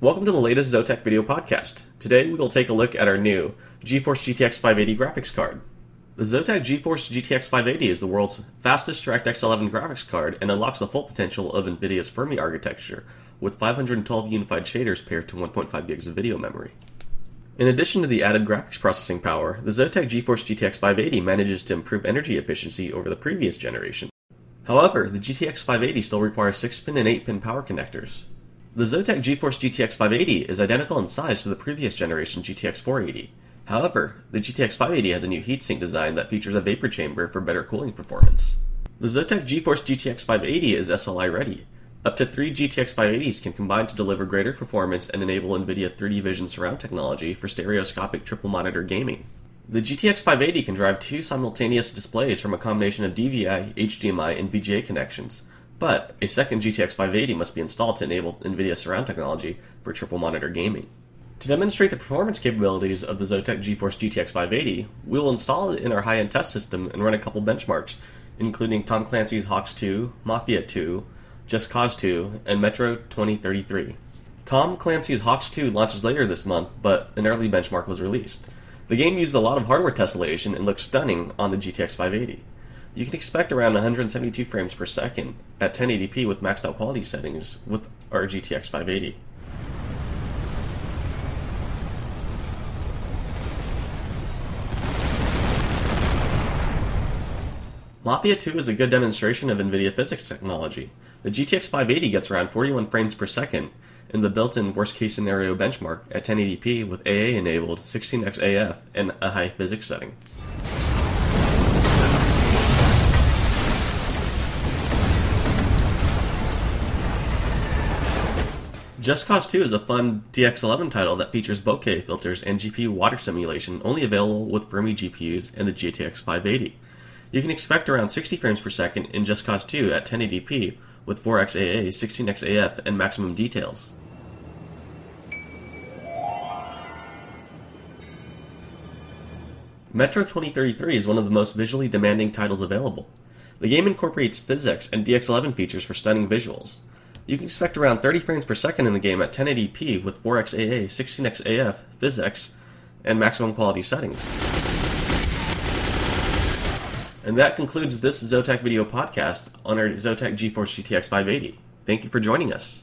Welcome to the latest ZOTAC video podcast. Today we will take a look at our new GeForce GTX 580 graphics card. The ZOTAC GeForce GTX 580 is the world's fastest DirectX 11 graphics card and unlocks the full potential of NVIDIA's Fermi architecture with 512 unified shaders paired to 1.5 gigs of video memory. In addition to the added graphics processing power, the ZOTAC GeForce GTX 580 manages to improve energy efficiency over the previous generation. However, the GTX 580 still requires 6-pin and 8-pin power connectors. The ZOTAC GeForce GTX 580 is identical in size to the previous generation GTX 480. However, the GTX 580 has a new heatsink design that features a vapor chamber for better cooling performance. The ZOTAC GeForce GTX 580 is SLI ready. Up to 3 GTX 580s can combine to deliver greater performance and enable NVIDIA 3D Vision surround technology for stereoscopic triple monitor gaming. The GTX 580 can drive 2 simultaneous displays from a combination of DVI, HDMI, and VGA connections. But a second GTX 580 must be installed to enable NVIDIA surround technology for triple monitor gaming. To demonstrate the performance capabilities of the ZOTAC GeForce GTX 580, we will install it in our high-end test system and run a couple benchmarks, including Tom Clancy's Hawks 2, Mafia 2, Just Cause 2, and Metro 2033. Tom Clancy's Hawks 2 launches later this month, but an early benchmark was released. The game uses a lot of hardware tessellation and looks stunning on the GTX 580. You can expect around 172 frames per second at 1080p with maxed out quality settings with our GTX 580. Mafia 2 is a good demonstration of NVIDIA physics technology. The GTX 580 gets around 41 frames per second in the built-in worst-case scenario benchmark at 1080p with AA-enabled 16x AF and a high physics setting. Just Cause 2 is a fun DX11 title that features bokeh filters and GPU water simulation only available with Fermi GPUs and the GTX 580. You can expect around 60 frames per second in Just Cause 2 at 1080p with 4x AA, 16x AF, and maximum details. Metro 2033 is one of the most visually demanding titles available. The game incorporates physics and DX11 features for stunning visuals. You can expect around 30 frames per second in the game at 1080p with 4x AA, 16x AF, PhysX, and maximum quality settings. And that concludes this ZOTAC video podcast on our ZOTAC GeForce GTX 580. Thank you for joining us.